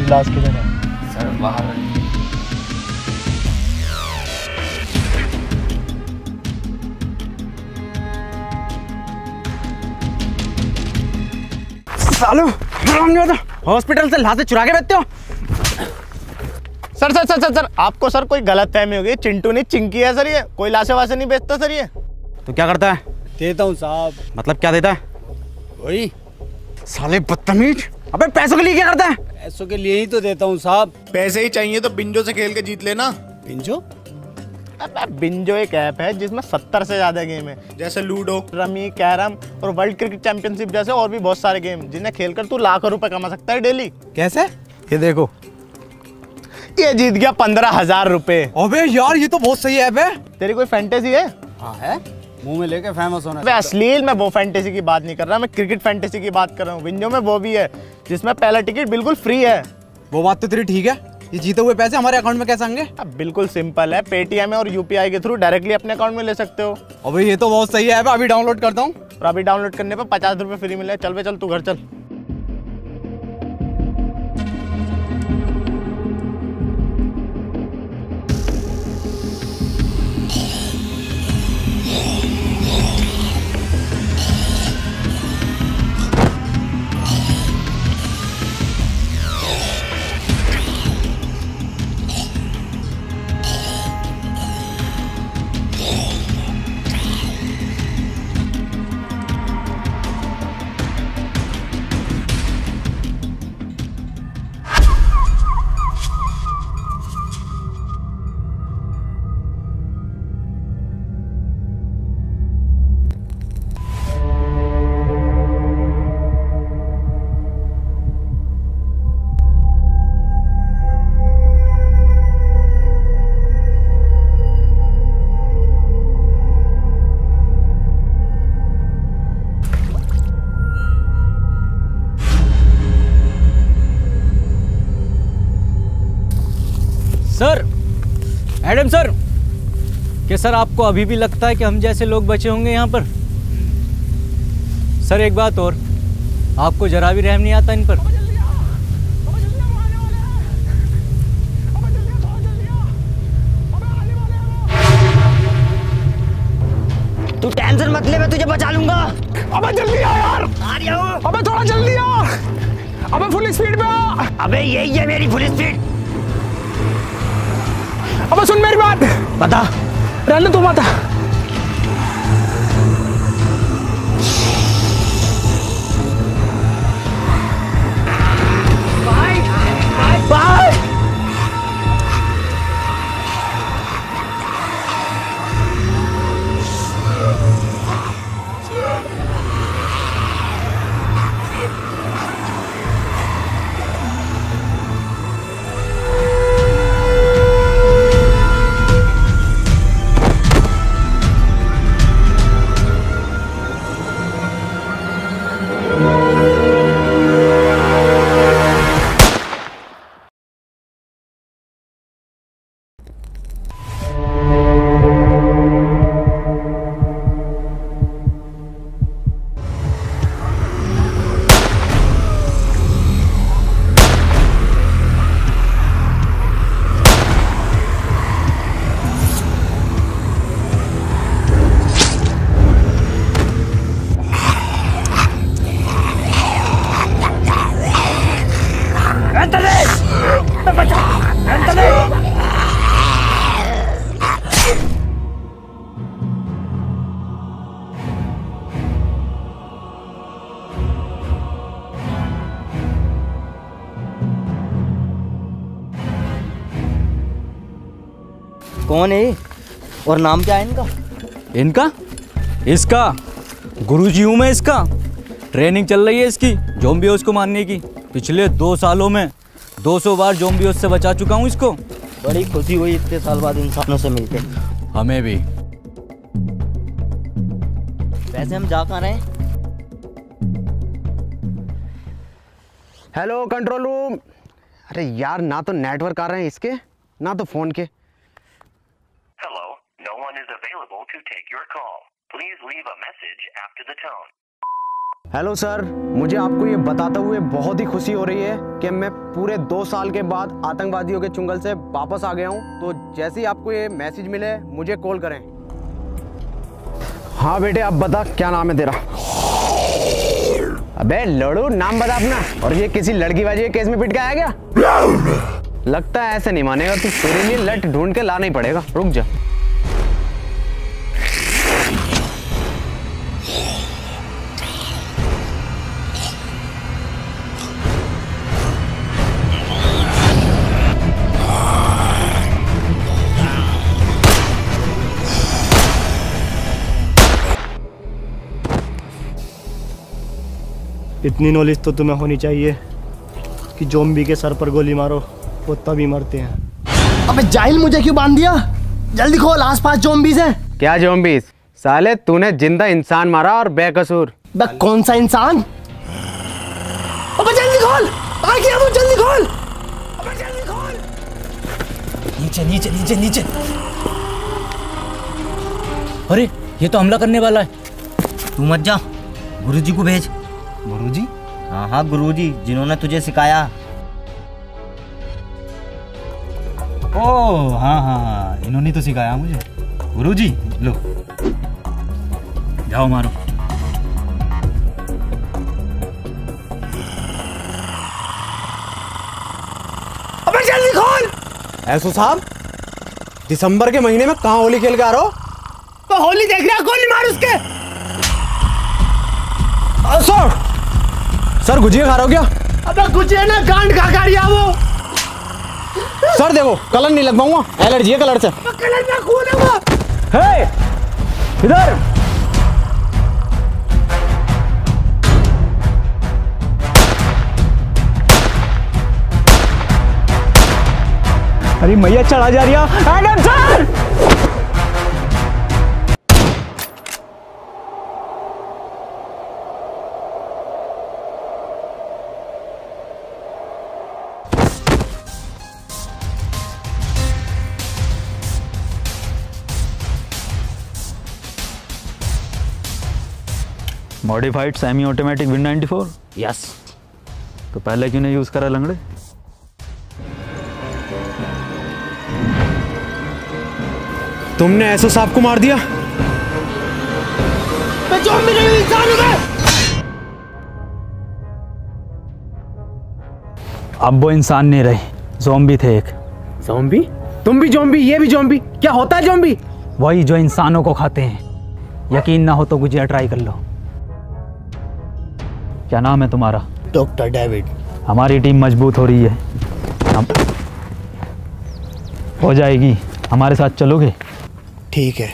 Last किधर है? Sir बाहर। सालो हॉस्पिटल से लाशें चुरा के बेचते हो? Sir sir sir sir sir आपको सर कोई गलत फहमी होगी। चिंटू नहीं चिंकी है सर, ये कोई लाशें वाशें नहीं बेचता सर ये। तो क्या करता है? देता हूँ साहब। मतलब क्या देता है? वही साले बदतमीज। अबे पैसों के लिए क्या करता है? पैसों के लिए ही तो देता हूँ साहब। पैसे ही चाहिए तो बिंजो से खेल के जीत लेना। बिंजो? बिंजो एक ऐप है जिसमें 70 से ज्यादा गेम है, जैसे लूडो, रमी, कैरम और वर्ल्ड क्रिकेट चैंपियनशिप जैसे और भी बहुत सारे गेम, जिन्हें खेलकर तू लाखों रुपए कमा सकता है डेली। कैसे? ये देखो, ये जीत गया 15,000 रुपए। अबे यार ये तो बहुत सही ऐप है। तेरी कोई फैंटेसी है? हाँ है, मुंह में लेके फेमस होना। मैं अश्लील में वो फैंटेसी की बात नहीं कर रहा, मैं क्रिकेट फैंटेसी की बात कर रहा हूँ। विंजो में वो भी है जिसमें पहला टिकट बिल्कुल फ्री है। वो बात तो तेरी ठीक है। ये जीते हुए पैसे हमारे अकाउंट में कैसे आएंगे? अब बिल्कुल सिंपल है, पेटीएम और यूपीआई के थ्रू डायरेक्टली अपने अकाउंट में ले सकते हो। अबे ये तो बहुत सही ऐप है, अभी डाउनलोड करता हूँ। और अभी डाउनलोड करने पर 50 रुपए फ्री मिले। चल बे चल, तू घर चल। सर, एडम सर, क्या सर आपको अभी भी लगता है कि हम जैसे लोग बचे होंगे यहाँ पर? सर एक बात और, आपको जरा भी रहम नहीं आता इन पर? तू टेंशन मत ले, मैं तुझे बचा लूंगा। अबे जल्दी आ यार। आ रहा हूँ। अबे थोड़ा जल्दी आ। अबे फुल स्पीड पे आ। अबे यही है मेरी फुल स्पीड। अबे सुन मेरी बात। बता। रहने तू बता। बाय। कौन है और नाम क्या है इनका? इनका? इसका गुरुजी हूँ मैं इसका। ट्रेनिंग चल रही है इसकी ज़ॉम्बियोस को मारने की। पिछले 2 सालों में 200 बार ज़ॉम्बियोस से बचा चुका हूँ इसको। बड़ी खुशी हुई इतने साल बाद इंसानों से मिलके। हमें भी। वैसे हम जा कहाँ रहे हैं? Hello control room. अरे यार, ना तो नेटवर्क आ रहे हैं इसके, ना तो फोन के। Hello, no one is available to take your call. Please leave a message after the tone. Hello sir, मुझे आपको ये बताते हुए बहुत ही खुशी हो रही है कि मैं पूरे 2 साल के बाद आतंकवादियों के चुंगल से वापस आ गया हूँ। तो जैसे ही आपको ये मैसेज मिले मुझे कॉल करें। हाँ बेटे, अब बता क्या नाम है तेरा? अबे लड़ू, नाम बता अपना। और ये किसी लड़की बाजी के केस में पिट के आया क्या? लगता है ऐसे नहीं मानेगा तू, तेरे लिए लट ढूंढ के लाना ही पड़ेगा। रुक जा। इतनी नॉलेज तो तुम्हें होनी चाहिए कि ज़ॉम्बी के सर पर गोली मारो वो तभी मरते हैं। अबे जाहिल, मुझे क्यों बांध दिया? जल्दी खोल, आसपास ज़ॉम्बीज़ हैं। क्या ज़ॉम्बीज़? साले तूने जिंदा इंसान मारा और बेकसूर। बे कौन सा इंसान? अबे जल्दी खोल, आ गया वो, जल्दी खोल। अबे जल्दी खोल। नीचे नीचे नीचे नीचे। अरे ये तो हमला करने वाला है। तू मत जा, गुरुजी को भेज। गुरुजी? हाँ हाँ, गुरुजी जिन्होंने तुझे सिखाया। ओह हाँ हाँ, इन्होंने तो सिखाया मुझे। गुरुजी लो, जाओ मारो। अबे जल्दी खोल। ऐसो साहब, दिसंबर के महीने में कहाँ होली खेल के आ रहे हो? तो होली देख रहा, गोली मार उसके। सर गुजिया खा रहे हो क्या? अबे गुजिया ना, गांड खा रही है वो। सर देखो, कलर नहीं लगवाऊंगा, एलर्जी है कलर से। कलर में खून है वो। हे, इधर। अरे मैया चढ़ा जा रही है। Adam sir! Modified semi automatic win 94। Yes. तो पहले क्यों नहीं यूज करा लंगड़े? तुमने ऐसो साहब को मार दिया? मैं ज़ॉम्बी नहीं, इंसान हूं मैं। अब वो इंसान नहीं रहे, ज़ॉम्बी थे एक। ज़ॉम्बी? तुम भी ज़ॉम्बी, ये भी ज़ॉम्बी? क्या होता है ज़ॉम्बी? वही जो इंसानों को खाते हैं। यकीन ना हो तो गुजिया ट्राई कर लो। क्या नाम है तुम्हारा? Doctor David. हमारी टीम मजबूत हो रही है, हम हो जाएगी। हमारे साथ चलोगे? ठीक है।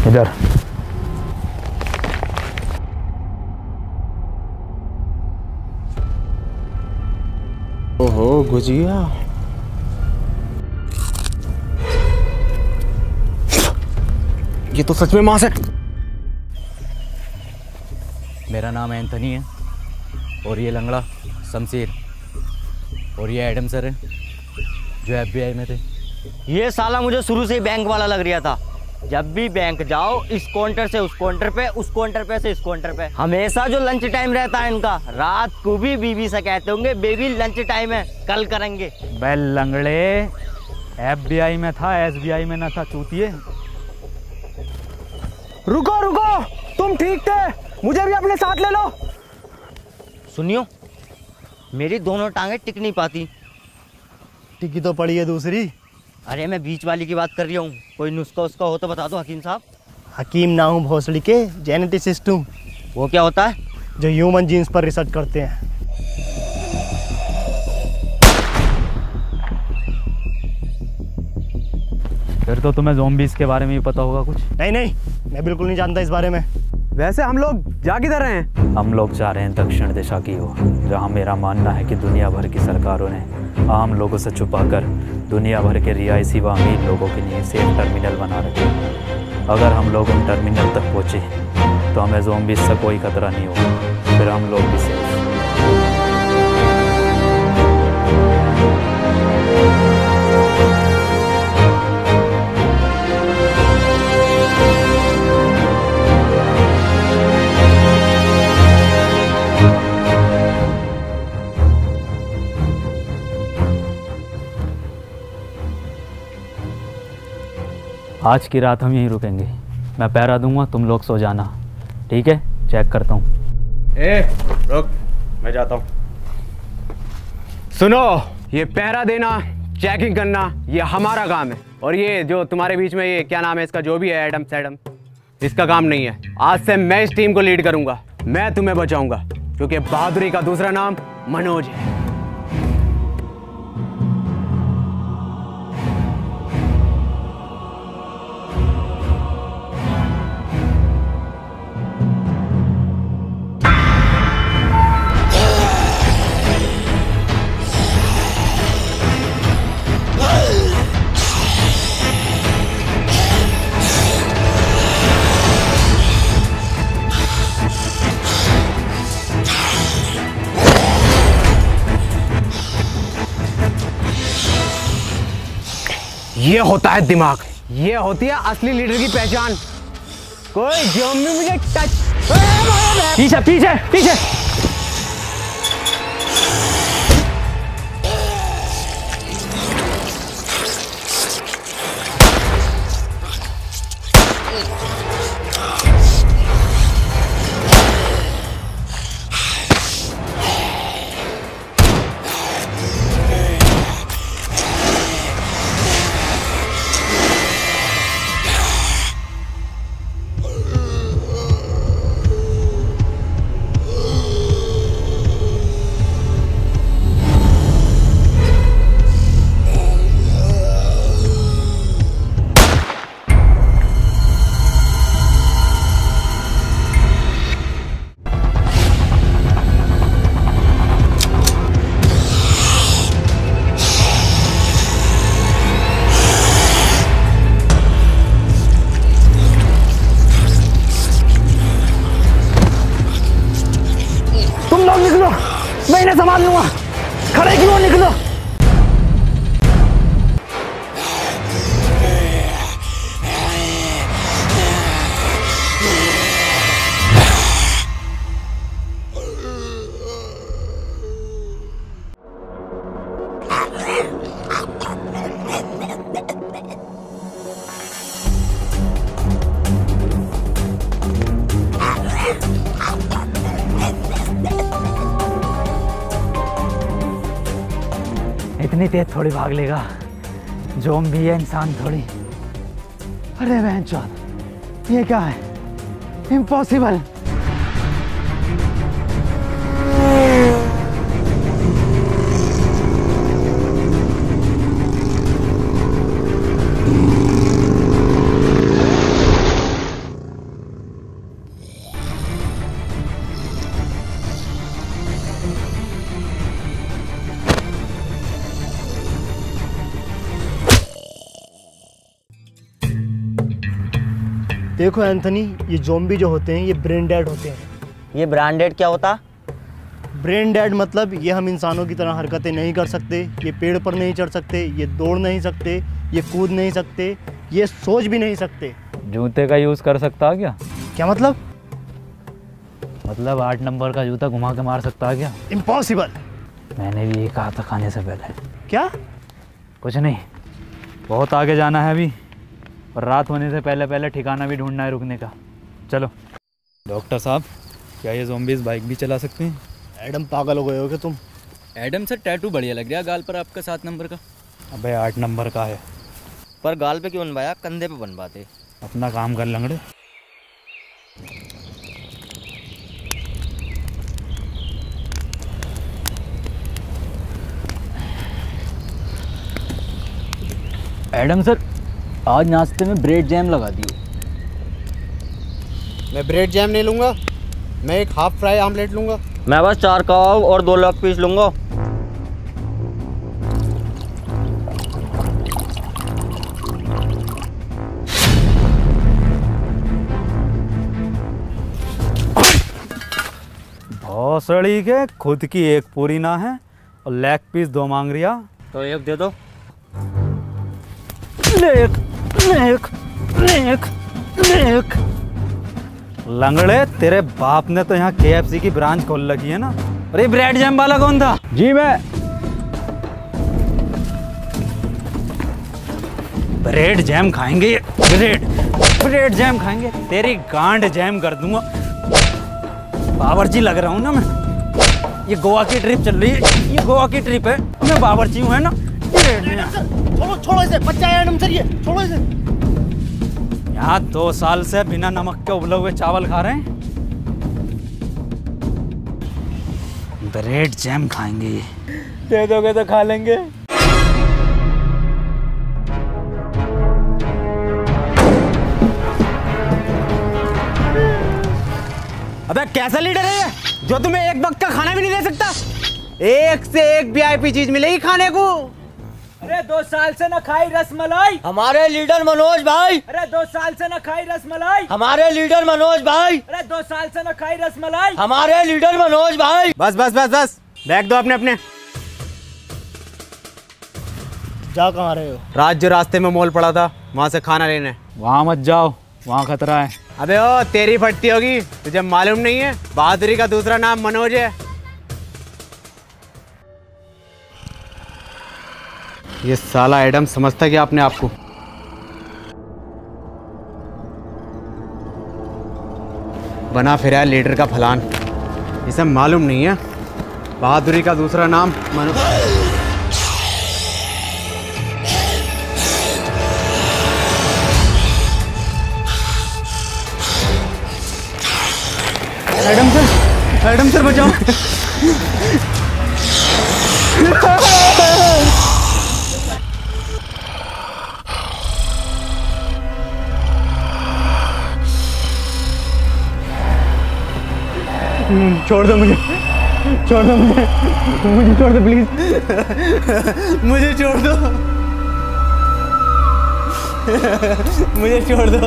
इधर। ओहो गुजिया, ये तो सच में मांस है। मेरा नाम एंथनी है और ये लंगड़ा शमशीर और ये एडम सर है जो FBI में थे। ये साला मुझे शुरू से ही बैंक वाला लग रहा था। जब भी बैंक जाओ, इस काउंटर से उस काउंटर पे, उस काउंटर पे से इस काउंटर पे, हमेशा जो लंच टाइम रहता है इनका, रात को भी बीवी से कहते होंगे बेबी लंच टाइम है, कल करेंगे। बे लंगड़े, FBI में था, SBI में ना था चूतिए। रुको रुको, तुम ठीक थे, मुझे भी अपने साथ ले लो। सुनियो, मेरी दोनों टांगे टिक नहीं पाती। टिकी तो पड़ी है दूसरी। अरे मैं बीच वाली की बात कर रही हूँ। कोई नुस्खा उसका हो तो बता दो हकीम साहब। हकीम ना हूँ, भोसड़ी के जेनेटिसिस्ट हूँ, वो क्या होता है? जो ह्यूमन जीन्स पर रिसर्च करते हैं। फिर तो तुम्हें ज़ॉम्बीज़ के बारे में भी पता होगा कुछ। नहीं नहीं, मैं बिल्कुल नहीं जानता इस बारे में। वैसे हम लोग जा किधर रहे हैं? हम लोग जा रहे हैं दक्षिण दिशा की ओर, जहाँ मेरा मानना है कि दुनिया भर की सरकारों ने आम लोगों से छुपाकर दुनिया भर के रिहायशी व अमीर लोगों के लिए सेफ टर्मिनल बना रखे हैं। अगर हम लोग उन टर्मिनल तक पहुँचे तो हमें ज़ॉम्बीज़ से कोई खतरा नहीं होगा, फिर हम लोग भी सेफ। आज की रात हम यहीं रुकेंगे। मैं पहरा दूंगा, तुम लोग सो जाना, ठीक है? चेक करता हूँ। ए रुक, मैं जाता हूँ। सुनो, ये पहरा देना, चेकिंग करना, ये हमारा काम है। और ये जो तुम्हारे बीच में ये क्या नाम है इसका, जो भी है एडम सैडम, इसका काम नहीं है। आज से मैं इस टीम को लीड करूंगा, मैं तुम्हें बचाऊंगा, क्योंकि बहादुरी का दूसरा नाम मनोज है। ये होता है दिमाग, ये होती है असली लीडर की पहचान। कोई ज़ॉम्बी मुझे टच, पीछे पीछे पीछे। निकलो, मैं इन्हें संभाल लूंगा। खड़े क्यों, निकलो। इतनी तेज थोड़ी भाग लेगा, ज़ॉम्बी है, इंसान थोड़ी। अरे बहनचोद, ये क्या है? इम्पॉसिबल। देखो एंथनी, ये ज़ॉम्बी जो होते हैं ये ब्रेन डेड होते हैं। ये ब्रांडेड क्या होता? ब्रेन डेड मतलब ये हम इंसानों की तरह हरकतें नहीं कर सकते, ये पेड़ पर नहीं चढ़ सकते, ये दौड़ नहीं सकते, ये कूद नहीं सकते, ये सोच भी नहीं सकते। जूते का यूज़ कर सकता है क्या? क्या मतलब? मतलब 8 नंबर का जूता घुमा के मार सकता है क्या? इम्पॉसिबल। मैंने भी ये कहा था खाने से पहले। क्या? कुछ नहीं, बहुत आगे जाना है अभी, और रात होने से पहले पहले ठिकाना भी ढूंढना है रुकने का। चलो। डॉक्टर साहब, क्या ये ज़ॉम्बीज़ बाइक भी चला सकते हैं? एडम, पागल हो गए हो क्या तुम? एडम सर, टैटू बढ़िया लग रहा है गाल पर आपका 7 नंबर का। अबे 8 नंबर का है। पर गाल पे क्यों बनवाया, कंधे पे बनवाते। अपना काम कर लंगड़े। एडम सर, आज नाश्ते में ब्रेड जैम लगा दियो। मैं ब्रेड जैम नहीं लूँगा, मैं एक हाफ फ्राई आमलेट लूँगा। मैं बस 4 कबाब और 2 लेग पीस लूंगा। भौसड़ी के खुद की एक पूरी ना है और लेग पीस 2 मांग रिया, तो एक दे दो। नेक लंगड़े, तेरे बाप ने तो यहाँ KFC की ब्रांच खोल रखी है ना। अरे ब्रेड जैम वाला कौन था? जी मैं। ब्रेड जैम खाएंगे ये, ब्रेड जैम खाएंगे, तेरी गांड जैम कर दूंगा। बावर्ची लग रहा हूँ ना मैं। ये गोवा की ट्रिप चल रही है, ये गोवा की ट्रिप है, मैं बावर्ची हूँ है ना। छोड़ो इसे, बच्चा है एडम सर, ये छोड़ो इसे। यहाँ 2 साल से बिना नमक के उबले हुए चावल खा रहे हैं। ब्रेड जैम खाएंगे ये। दे दोगे तो खा लेंगे। अबे कैसा लीडर है ये, जो तुम्हें एक वक्त का खाना भी नहीं दे सकता? एक से एक वीआईपी चीज मिलेगी खाने को। अरे 2 साल से न खाई रसमलाई। हमारे लीडर मनोज भाई। अरे 2 साल से न खाई रसमलाई। हमारे लीडर मनोज भाई। अरे 2 साल से न खाई रसमलाई। हमारे लीडर मनोज भाई। बस बस बस बस, बैग दो अपने अपने। जा कहाँ रहे हो? रात जो रास्ते में मॉल पड़ा था, वहां से खाना लेने। वहाँ मत जाओ, वहाँ खतरा है। अबे ओ तेरी फटती होगी, तुझे मालूम नहीं है बहादुरी का दूसरा नाम मनोज है। ये साला एडम समझता क्या अपने आप को? बना फिरा लीडर का फलान, इसे मालूम नहीं है बहादुरी का दूसरा नाम मनोज। एडम सर बचाओ। छोड़ दो मुझे, छोड़ दो मुझे, मुझे छोड़ दो प्लीज, मुझे छोड़ दो, मुझे छोड़ दो।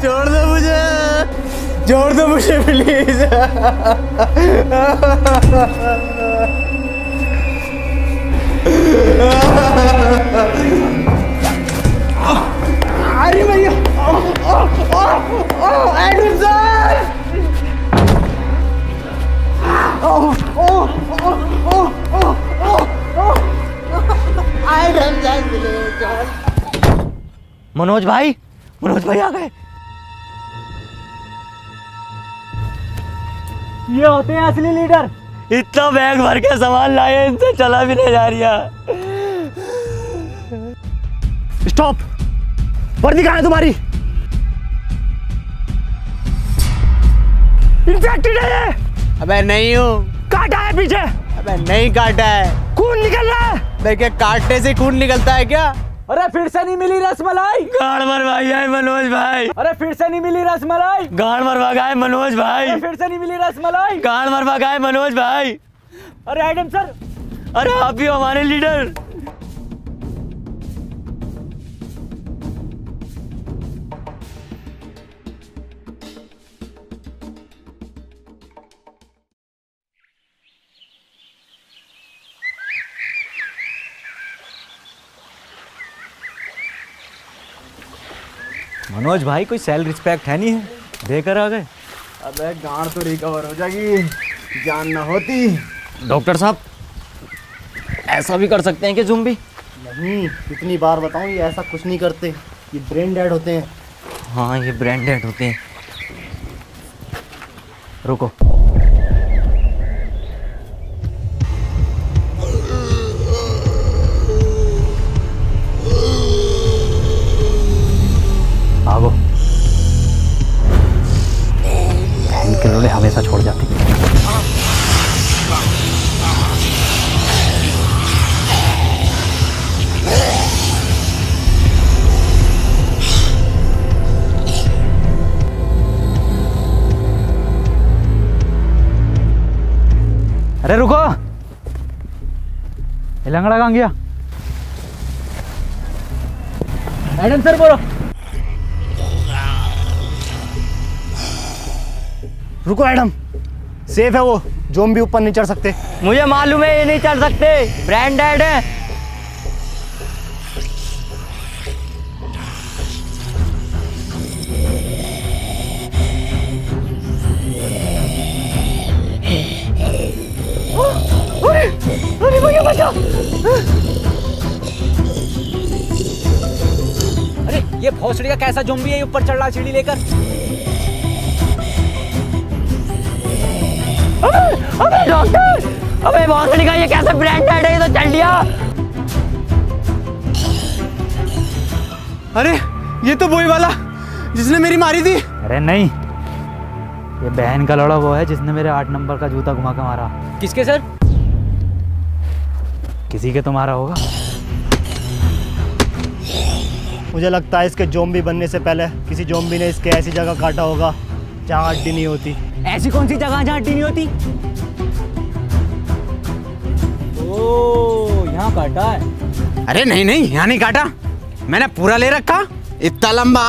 छोड़ दो मुझे, छोड़ दो मुझे प्लीज। अरे भैया, एडम सर, मनोज भाई, मनोज भाई आ गए। ये होते हैं असली लीडर। इतना बैग भर के सामान लाए, इनसे चला भी नहीं जा रहा। स्टॉप, वर्दी कहाँ है तुम्हारी? इन्फेक्टेड है ये। अबे नहीं हूँ। काटा है पीछे? अबे नहीं काटा है। खून निकल रहा है। देखिए काटने से खून निकलता है क्या? अरे फिर से नहीं मिली रसमलाई। गाड़ मरवाई है मनोज भाई। अरे फिर से नहीं मिली रसमलाई। गाड़ मरवा गए मनोज भाई। अरे फिर से नहीं मिली रसमलाई। गाड़ मरवा गए मनोज भाई। अरे एडम सर, अरे आप भी हमारे लीडर। मनोज भाई कोई सेल्फ रिस्पेक्ट है नहीं है, देकर आ गए। अबे गांड तो रिकवर हो जाएगी, जान ना होती। डॉक्टर साहब, ऐसा भी कर सकते हैं कि ज़ुम्बी? नहीं, कितनी बार बताऊं, ये ऐसा कुछ नहीं करते, ये ब्रेन डेड होते हैं। हाँ, ये ब्रेन डेड होते हैं। रुको, भागो। इनके लोड़े हमेशा छोड़ जाती। अरे रुको, ये लंगड़ा कहाँ गया? एडम सर बोलो। रुको एडम, सेफ है वो, ज़ॉम्बी ऊपर नहीं चढ़ सकते। मुझे मालूम है ये नहीं चढ़ सकते, ब्रेन डेड है। ये भोसड़ी का कैसा ज़ॉम्बी है, ऊपर चढ़ रहा सीढ़ी लेकर। अबे डॉक्टर, अबे भोसड़ी का ये कैसे ब्रांडेड है, ये तो चल लिया। अरे ये तो वही वाला जिसने मेरी मारी थी। अरे नहीं, ये बहन का लड़ा वो है जिसने मेरे 8 नंबर का जूता घुमा के मारा। किसके सर? किसी के तुम्हारा होगा। मुझे लगता है इसके ज़ॉम्बी बनने से पहले किसी ज़ॉम्बी ने इसके ऐसी जगह काटा होगा जहाँ हड्डी नहीं होती। ऐसी कौन सी जगह जहाँ हड्डी नहीं होती? ओह, यहाँ काटा है। अरे नहीं नहीं, यहाँ नहीं काटा, मैंने पूरा ले रखा, इतना लंबा।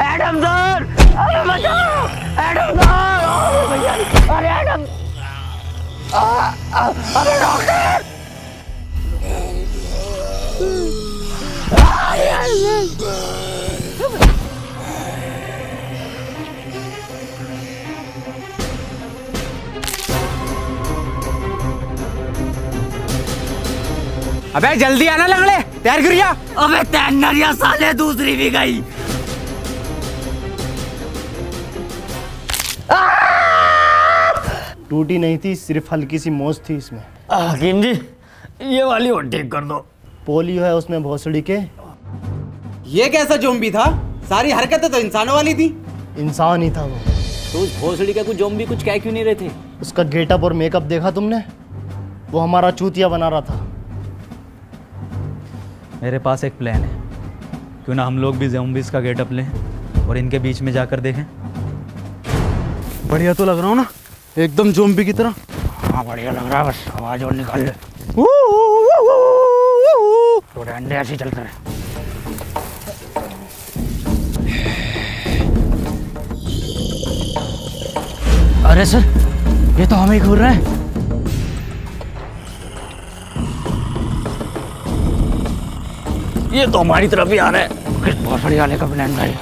एडम सर, अरे बचाओ, एडम सर, अरे एडम, अरे डॉक्टर। अबे जल्दी आना लंगड़े, तैयार करिया। अबे तैयारियां साले दूसरी भी गई। टूटी नहीं थी, सिर्फ हल्की सी मोच थी इसमें। हकीम जी, ये वाली और ठीक कर दो। पोलियो है उसमें भोसड़ी के। ये कैसा ज़ॉम्बी था? सारी हरकतें तो इंसानों वाली थी। इंसान ही था वो। तो उस भोसड़ी का कुछ ज़ॉम्बी कुछ कह क्यों नहीं रहे थे? उसका गेटअप और मेकअप देखा तुमने? वो हमारा चूतिया बना रहा था। मेरे पास एक प्लान है, क्यों ना हम लोग भी ज़ॉम्बीज़ का गेटअप लें और इनके बीच में जाकर देखें। बढ़िया तो लग रहा हूँ ना, एकदम ज़ॉम्बी की तरह। हाँ बढ़िया लग रहा है, बस आवाज और निकाल ले। तो डंडे ऐसे ही चलते हैं। अरे सर, ये तो हमें ही घूर रहा है। ये तो हमारी तरफ ही आ रहा है। किस भोसड़ी वाले का प्लान भाई?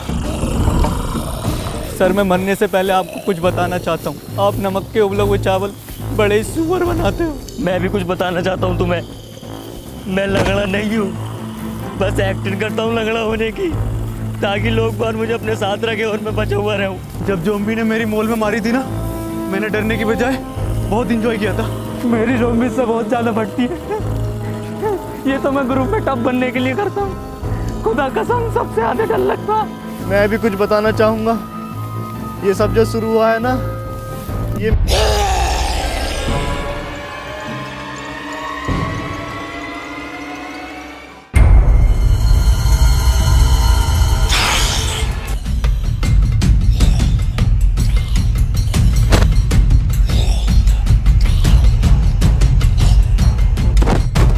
सर मैं मरने से पहले आपको कुछ बताना चाहता हूँ। आप नमक के उबले हुए चावल बड़े सुअर बनाते हो। मैं भी कुछ बताना चाहता हूँ तुम्हें। मैं लंगड़ा नहीं हूँ, बस एक्टिंग करता हूँ लंगड़ा होने की, ताकि लोग बार मुझे अपने साथ रखे और मैं बचा हुआ रहूँ। जब ज़ॉम्बी ने मेरी मोल में मारी थी ना, मैंने डरने की बजाय बहुत इंजॉय किया था। मेरी ज़ॉम्बी से बहुत ज़्यादा बढ़ती है। ये तो मैं ग्रुप में टॉप बनने के लिए करता हूँ। खुदा कसम सबसे ज़्यादा डर लगता। मैं भी कुछ बताना चाहूँगा। ये सब जो शुरू हुआ है ना, ये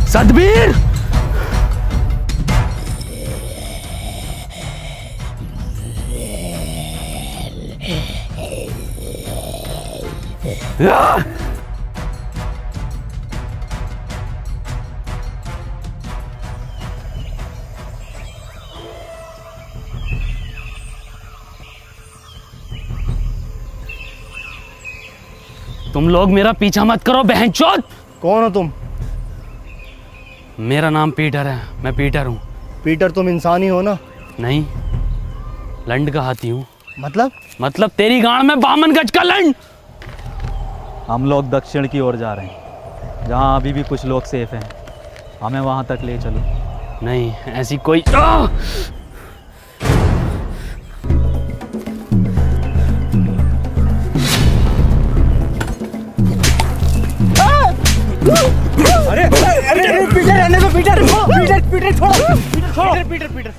सतबीर, तुम लोग मेरा पीछा मत करो बहनचोद। कौन हो तुम? मेरा नाम पीटर है, मैं पीटर हूँ। पीटर तुम इंसान ही हो ना? नहीं, लंड का हाथी हूँ। मतलब तेरी गांड में 52 गज का लंड। हम लोग दक्षिण की ओर जा रहे हैं, जहाँ अभी भी कुछ लोग सेफ हैं। हमें वहाँ तक ले चलो। नहीं, ऐसी कोई अरे अरे पीटर रहने दो, पीटर पीटर पीटर छोड़ो, पीटर छोड़ो, पीटर पीटर।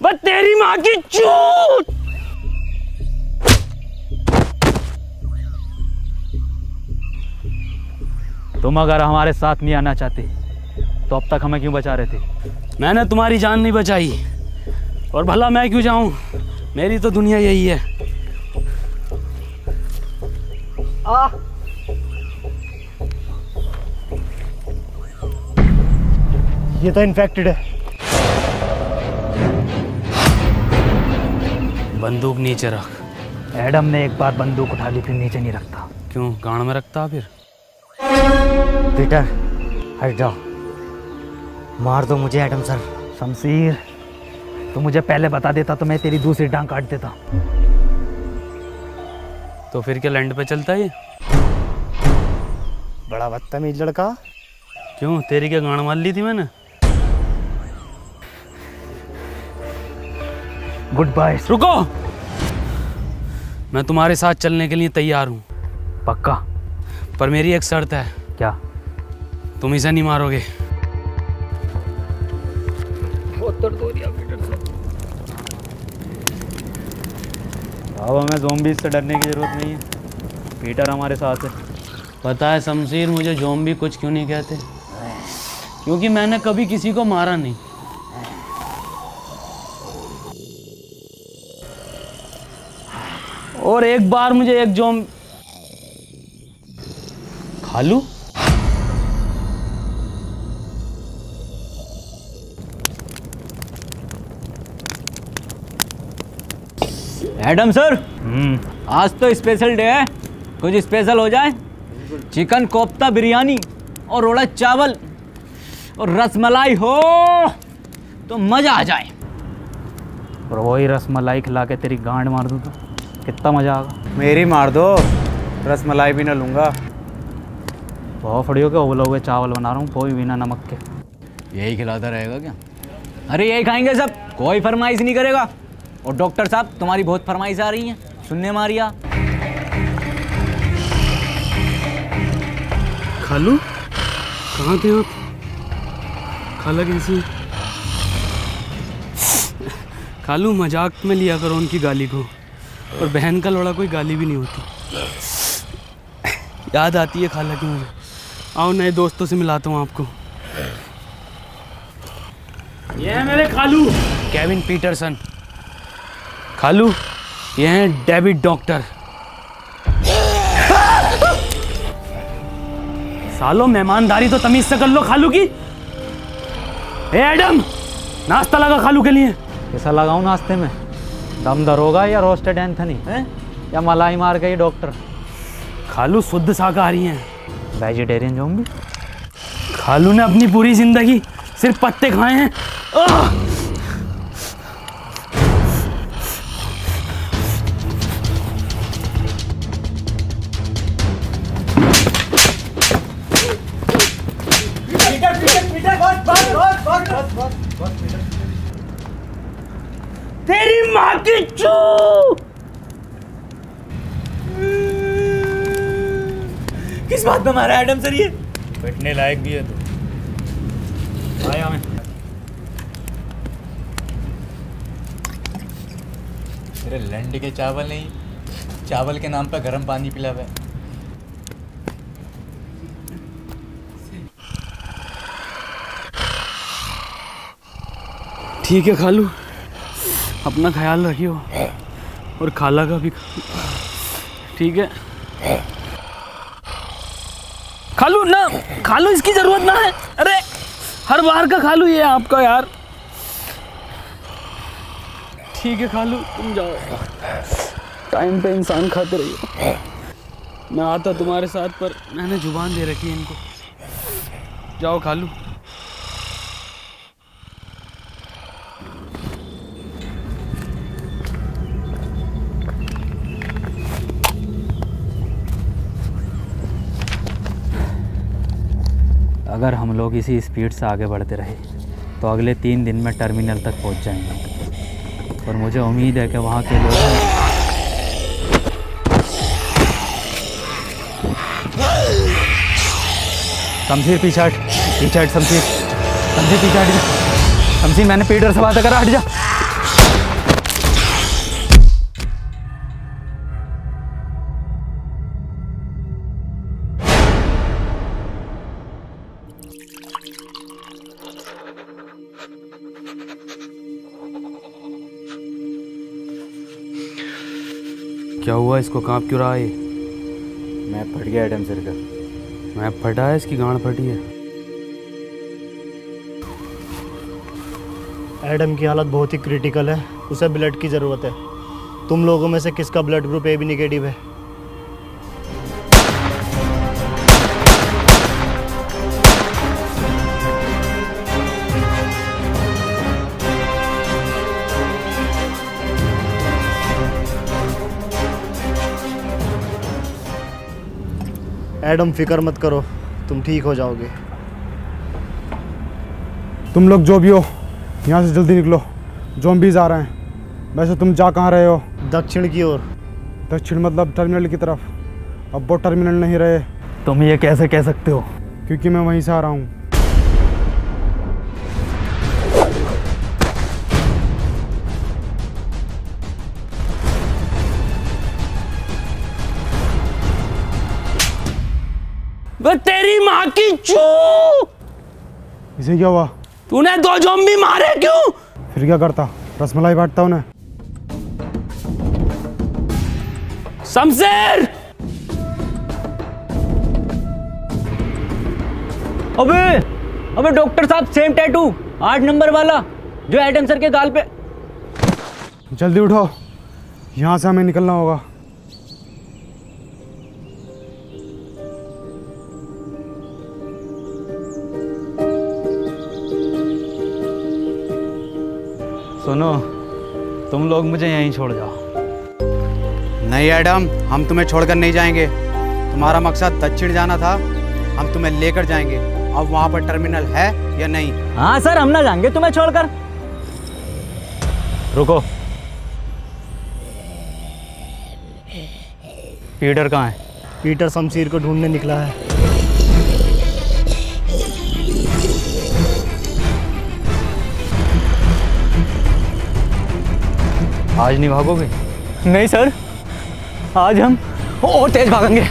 बस तेरी माँ की चूत। तुम अगर हमारे साथ नहीं आना चाहते तो अब तक हमें क्यों बचा रहे थे? मैंने तुम्हारी जान नहीं बचाई, और भला मैं क्यों जाऊं? मेरी तो दुनिया यही है। ये तो इन्फेक्टेड है। बंदूक नीचे रख। एडम ने एक बार बंदूक उठा ली फिर नीचे नहीं रखता। क्यों गांड में रखता फिर? पीटर हट जाओ, मार दो मुझे एडम सर। शमशीर तो मुझे पहले बता देता तो मैं तेरी दूसरी टांग काट देता। तो फिर क्या लैंड पे चलता है ये? बड़ा बदतमीज लड़का। क्यों तेरी क्या गांड मार ली थी मैंने? Goodbye. रुको, मैं तुम्हारे साथ चलने के लिए तैयार हूँ। पक्का? पर मेरी एक शर्त है। क्या? तुम इसे नहीं मारोगे। अब हमें ज़ॉम्बीज़ से डरने की ज़रूरत नहीं है, पीटर हमारे साथ है। पता है शमशीर, मुझे ज़ॉम्बी कुछ क्यों नहीं कहते? क्योंकि मैंने कभी किसी को मारा नहीं। और एक बार मुझे एक खालू एडम सर, आज तो स्पेशल डे है, कुछ स्पेशल हो जाए। चिकन कोफ्ता बिरयानी और रोड़ा चावल और रसमलाई हो तो मजा आ जाए। और वही रसमलाई खिला के तेरी गांड मार दूँ तो कितना मजा आएगा। मेरी मार दो, रसमलाई भी ना लूँगा। बहुत फड़ियों के उबले हुए चावल बना रहा हूँ, वो भी बिना नमक के। यही खिलाता रहेगा क्या? अरे यही खाएंगे सब, कोई फरमाइश नहीं करेगा। और डॉक्टर साहब, तुम्हारी बहुत फरमाइश आ रही है, सुनने मारिया। खालू कहाँ थे आप? खाला कैसी है? खालू मजाक में लिया करो उनकी गाली को, और बहन का लोड़ा कोई गाली भी नहीं होती। याद आती है खाला की मुझे। आओ नए दोस्तों से मिलाता हूँ आपको। ये है मेरे खालू केविन पीटरसन। खालू ये हैं डेविड डॉक्टर। सालो मेहमानदारी तो तमीज से कर लो खालू की। ए एडम, नाश्ता लगा खालू के लिए। कैसा लगाऊं नाश्ते में? दम दरोगा या रोस्टेड एंथनी है या मलाई मार गई डॉक्टर? खालू शुद्ध शाकाहारी हैं। Vegetarian zombie? खालू ने अपनी पूरी जिंदगी सिर्फ पत्ते खाए हैं। तेरी माँ की चू। किस बात में मारा एडम सर ये? बैठने लायक भी है तो आया मैं। तेरे लंड के चावल नहीं, चावल के नाम पर गर्म पानी पिलावे। ठीक है खालू, अपना ख्याल रखियो और खाला का भी। ठीक है खालू ना, खालू इसकी जरूरत ना है। अरे हर बार का खालू ये है आपका यार। ठीक है खालू, तुम जाओ, टाइम पे इंसान खाते रहिए। मैं आता तुम्हारे साथ, पर मैंने जुबान दे रखी है इनको। जाओ खालू। अगर हम लोग इसी स्पीड से आगे बढ़ते रहे तो अगले 3 दिन में टर्मिनल तक पहुंच जाएंगे। और मुझे उम्मीद है कि वहाँ के लोग शमशीर पीछे हट, पीछे हट शमशीर, शमशीर पीछे हट जा। शमशीर मैंने पीटर से बात कर, हट जा। क्या हुआ, इसको कांप क्यों रहा है? मैं फट गया एडम सर का। मैं फटा है, इसकी गांड फटी है। एडम की हालत बहुत ही क्रिटिकल है, उसे ब्लड की ज़रूरत है। तुम लोगों में से किसका ब्लड ग्रुप AB नेगेटिव है? एडम, फिक्र मत करो, तुम ठीक हो जाओगे। तुम लोग जो भी हो यहाँ से जल्दी निकलो, ज़ॉम्बीज़ आ रहे हैं। वैसे तुम जा कहाँ रहे हो? दक्षिण की ओर। दक्षिण मतलब टर्मिनल की तरफ। अब वो टर्मिनल नहीं रहे। तुम ये कैसे कह सकते हो? क्योंकि मैं वहीं से आ रहा हूँ। वो तेरी माँ की चू! इसे क्या हुआ? तूने 2 ज़ॉम्बी मारे क्यों? फिर क्या करता? रसमलाई बांटता उन्हें। शमशेर! अबे डॉक्टर साहब, सेम टैटू 8 नंबर वाला जो एडम सर के गाल पे। जल्दी उठो, यहाँ से हमें निकलना होगा। सुनो, तुम लोग मुझे यहीं छोड़ जाओ। नहीं एडम, हम तुम्हें छोड़कर नहीं जाएंगे। तुम्हारा मकसद दक्षिण जाना था, हम तुम्हें लेकर जाएंगे। अब वहाँ पर टर्मिनल है या नहीं? हाँ सर, हम ना जाएंगे तुम्हें छोड़कर। रुको, पीटर कहाँ है? पीटर शमशीर को ढूंढने निकला है। आज नहीं भागोगे? नहीं सर, आज हम और तेज भागेंगे।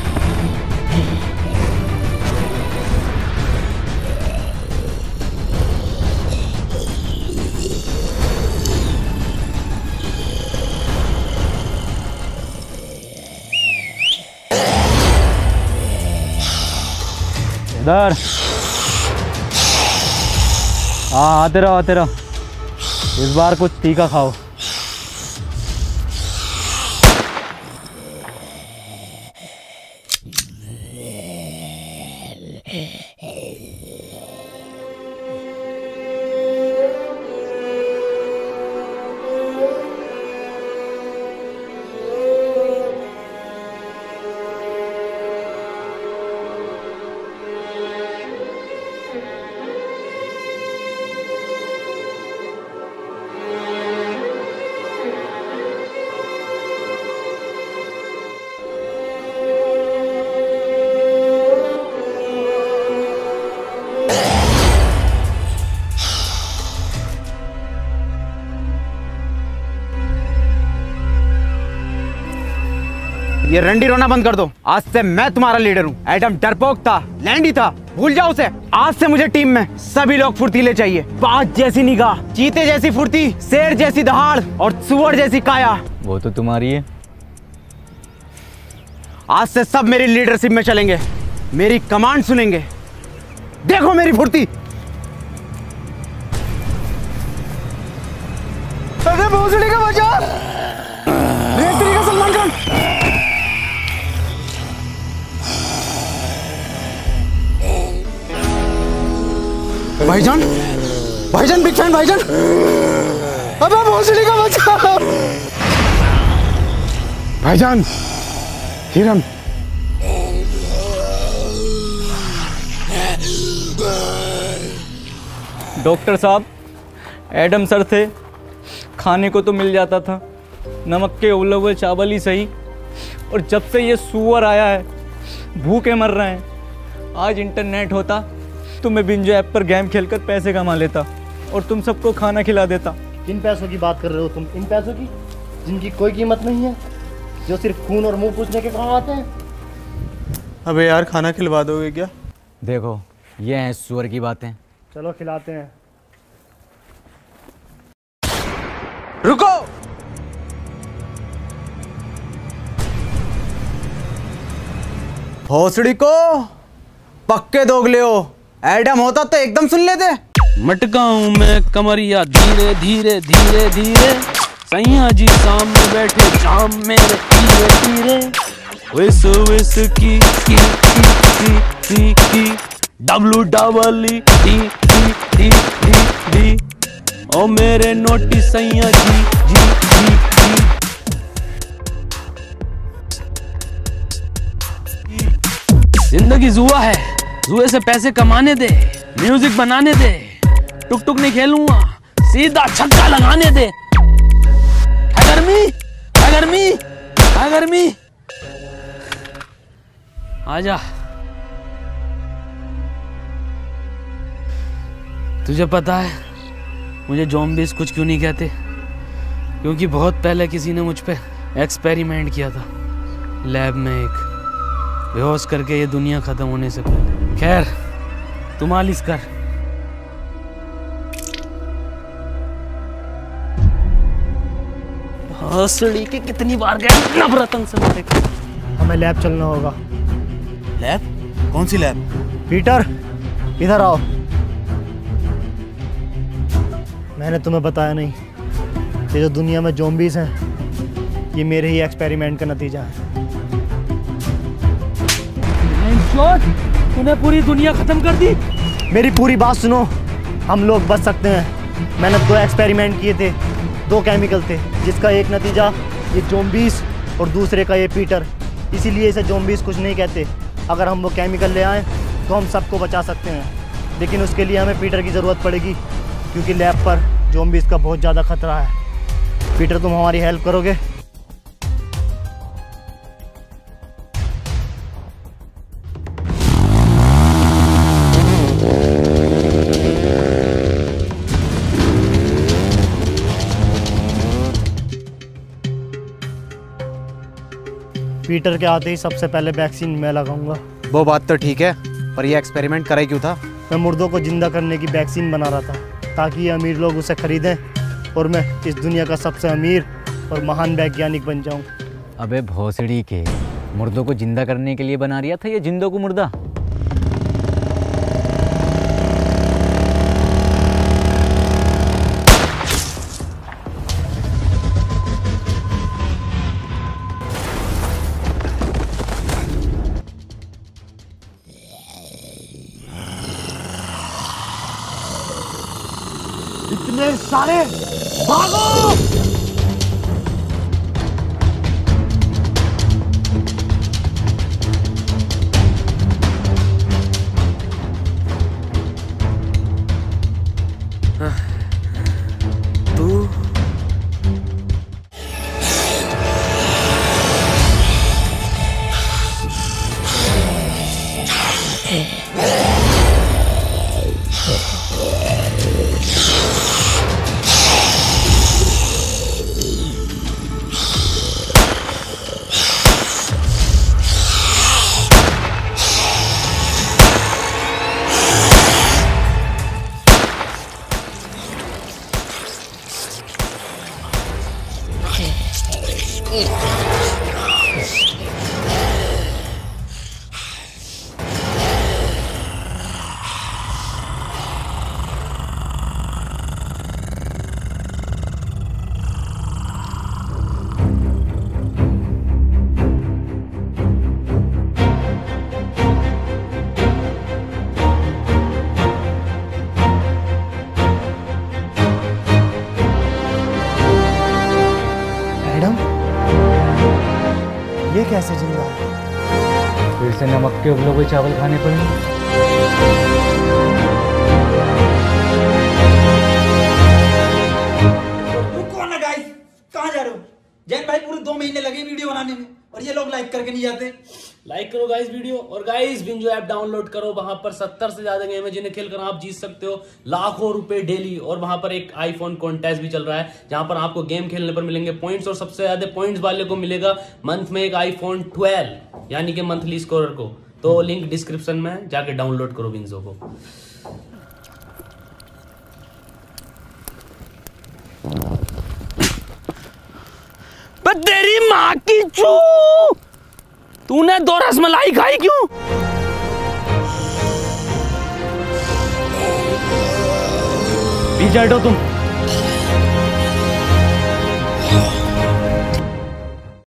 इधर आते रहो, आते रहो। इस बार कुछ तीखा खाओ। ये रंडी रोना बंद कर दो। आज से मैं तुम्हारा लीडर हूँ। एडम डरपोक था, लैंडी था, भूल जाओ उसे। आज से मुझे टीम में सभी लोग फुर्तीले चाहिए। बाज जैसी निगाह, चीते जैसी फुर्ती, शेर जैसी दहाड़ और सुअर जैसी काया। वो तो तुम्हारी है। आज से सब मेरी लीडरशिप में चलेंगे, मेरी कमांड सुनेंगे। देखो मेरी फुर्ती। अरे भोसड़ी का बचा, रेतरी का सलमान खान। भाईजान, भाईजान, बिग फैन भाईजान। अबे भोसड़ी का बचा। भाईजान, हिरन। डॉक्टर साहब, एडम सर थे, खाने को तो मिल जाता था, नमक के उबले हुए चावल ही सही। और जब से ये सुअर आया है, भूखे मर रहे हैं। आज इंटरनेट होता तो मैं बिंजो ऐप पर गेम खेलकर पैसे कमा लेता और तुम सबको खाना खिला देता। किन पैसों की बात कर रहे हो तुम? इन पैसों की जिनकी कोई कीमत नहीं है, जो सिर्फ खून और मुंह पूछने के काम आते हैं। अबे यार, खाना खिलवा दोगे क्या? देखो, ये हैं सुअर की बातें। चलो खिलाते हैं। रुको, भोसड़ी को पक्के दोगले हो। एडम होता तो एकदम सुन लेते। मटका हूं मैं कमरिया, धीरे धीरे धीरे धीरे सैया जी सामने बैठे जाम मेरे पीरे पीरे विस विस की डब्लू डबल डी ओ मेरे नोटी सैया जी जिंदगी जुआ है, जुए से पैसे कमाने दे, म्यूजिक बनाने दे, टुक टुक नहीं खेलूंगा, सीधा छक्का लगाने दे। है गर्मी आजा। तुझे पता है मुझे ज़ॉम्बीज़ कुछ क्यों नहीं कहते? क्योंकि बहुत पहले किसी ने मुझ पे एक्सपेरिमेंट किया था लैब में, एक बेहोश करके ये दुनिया खत्म होने से पहले। खैर तू मालिश कर। हंसड़ी के कितनी बार गए नवरत्न से मेरे। हमें लैब चलना होगा। लैब? कौन सी लैब? पीटर इधर आओ। मैंने तुम्हें बताया नहीं, ये जो दुनिया में ज़ॉम्बीज़ हैं ये मेरे ही एक्सपेरिमेंट का नतीजा है। तूने पूरी दुनिया खत्म कर दी। मेरी पूरी बात सुनो, हम लोग बच सकते हैं। मैंने 2 एक्सपेरिमेंट किए थे, 2 केमिकल थे, जिसका एक नतीजा ये ज़ॉम्बीज़ और दूसरे का ये पीटर। इसीलिए इसे ज़ॉम्बीज़ कुछ नहीं कहते। अगर हम वो केमिकल ले आएँ तो हम सबको बचा सकते हैं, लेकिन उसके लिए हमें पीटर की ज़रूरत पड़ेगी, क्योंकि लैब पर ज़ॉम्बीज़ का बहुत ज़्यादा खतरा है। पीटर तुम हमारी हेल्प करोगे? पीटर के आते ही सबसे पहले वैक्सीन मैं लगाऊंगा। वो बात तो ठीक है, पर ये एक्सपेरिमेंट कराई क्यों था? मैं मुर्दों को जिंदा करने की वैक्सीन बना रहा था, ताकि ये अमीर लोग उसे खरीदें और मैं इस दुनिया का सबसे अमीर और महान वैज्ञानिक बन जाऊं। अबे भोसड़ी के, मुर्दों को जिंदा करने के लिए बना रिया था ये जिंदों को मुर्दा? इतने सारे, भागो! ये कैसे जिंदा है? फिर से नमक के उबले हुए चावल खाने पड़ेंगे। रुको ना गाइस, कहाँ जा रहे हो? जैन भाई पूरे 2 महीने लगे वीडियो बनाने में और ये लोग लाइक करके नहीं जाते। लाइक करो गाइस वीडियो, और गाइस बिंजो ऐप डाउनलोड करो। वहां पर 70 से ज्यादा गेम है जिन्हें खेलकर आप जीत सकते हो लाखों रुपए डेली। और वहां पर एक आईफोन कॉन्टेस्ट भी चल रहा है, जहां पर आपको गेम खेलने पर मिलेंगे पॉइंट्स, और सबसे ज्यादा पॉइंट्स वाले को मिलेगा मंथ में एक आईफोन 12, यानी कि मंथली स्कोरर को। तो लिंक डिस्क्रिप्शन में जाके डाउनलोड करो बिंजो को। तेरी माँ की चू, तूने 2 रसमलाई खाई क्यों? पीछे हटो तुम।